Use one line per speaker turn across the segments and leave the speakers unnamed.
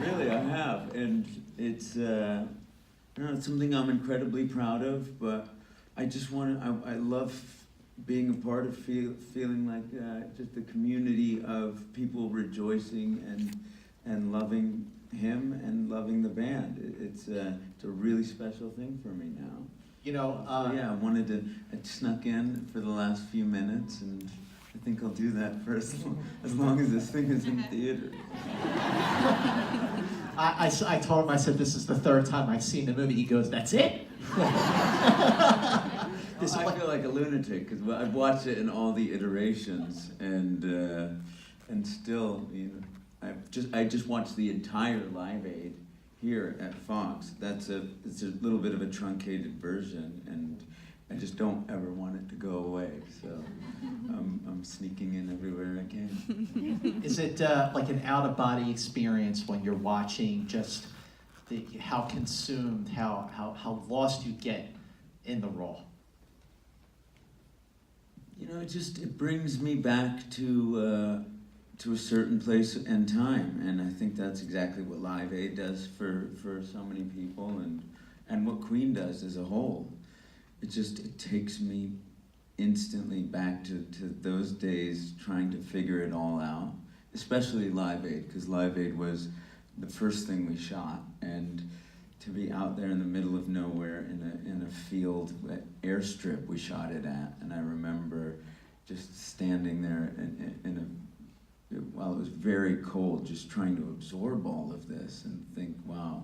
Really, I have, and it's it's something I'm incredibly proud of. But I just want to. I love being a part of feeling like just the community of people rejoicing and loving him and loving the band. It's a really special thing for me now. Yeah, I snuck in for the last few minutes, and I think I'll do that for as long as this thing is in theater.
I told him, I said, this is the third time I've seen the movie. He goes, that's it?
I feel like a lunatic because I've watched it in all the iterations, and still, I just watched the entire Live Aid here at Fox. It's a little bit of a truncated version, and I just don't ever want it to go away. So I'm sneaking in everywhere I can.
Is it like an out-of-body experience when you're watching just how consumed, how lost you get in the role?
It brings me back to a certain place and time, and I think that's exactly what Live Aid does for so many people, and what Queen does as a whole. It takes me instantly back to those days trying to figure it all out, especially Live Aid, because Live Aid was the first thing we shot, and to be out there in the middle of nowhere in a field, airstrip we shot it at, and I remember just standing there while it was very cold, just trying to absorb all of this and think, wow,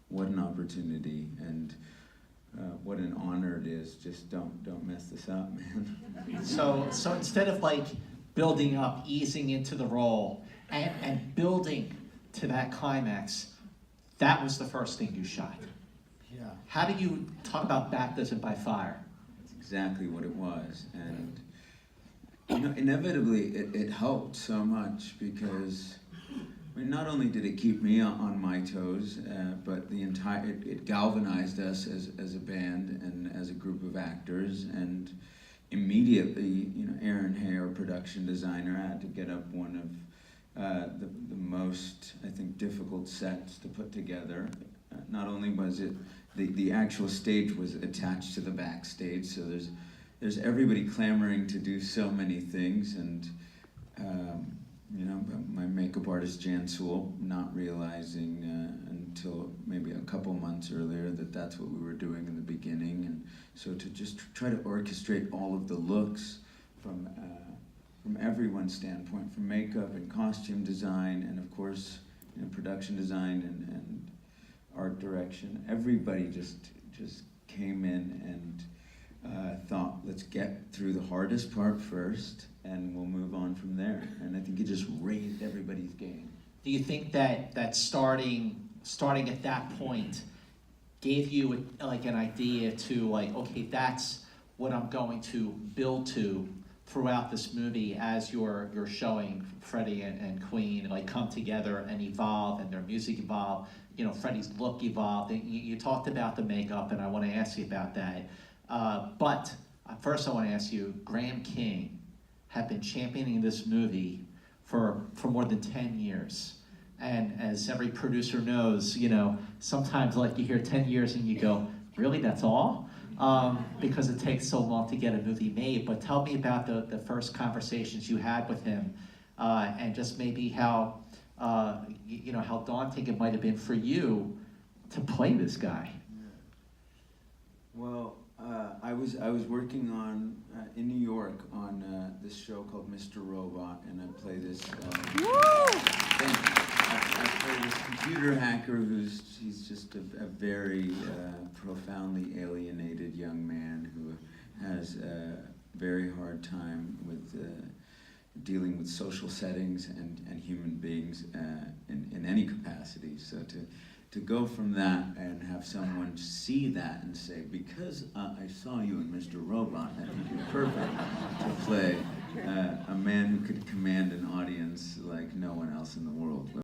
what an opportunity, and what an honor it is. Just don't mess this up, man.
So instead of like building up, easing into the role, and building to that climax, that was the first thing you shot.
Yeah.
How do you talk about baptism by fire?
That's exactly what it was, and inevitably it helped so much because not only did it keep me on my toes, but it galvanized us as a band and as a group of actors, and immediately, Aaron Hay, our production designer, had to get up one of the most, I think, difficult sets to put together. Not only was it, the actual stage was attached to the backstage, so there's everybody clamoring to do so many things, and my makeup artist Jan Sewell not realizing until maybe a couple months earlier that that's what we were doing in the beginning, and so to just try to orchestrate all of the looks from everyone's standpoint, from makeup and costume design, and of course production design and art direction. Everybody just came in and thought, let's get through the hardest part first, and we'll move on from there. And I think it just raised everybody's game.
Do you think that starting at that point gave you like an idea to like, okay, that's what I'm going to build to throughout this movie as you're showing Freddie and Queen like come together and evolve, and their music evolve, Freddie's look evolved. You talked about the makeup, and I want to ask you about that. But first I want to ask you, Graham King have been championing this movie for more than 10 years. And as every producer knows, sometimes like you hear 10 years and you go, really, that's all? Because it takes so long to get a movie made. But tell me about the first conversations you had with him, and just maybe how daunting it might have been for you to play this guy.
Well, I was working on in New York on this show called Mr. Robot, and I play this. I play this computer hacker he's just a very profoundly alienated young man who has a very hard time with dealing with social settings and human beings in any capacity. So to go from that and have someone see that and say, because I saw you in Mr. Robot, I think you're perfect to play a man who could command an audience like no one else in the world.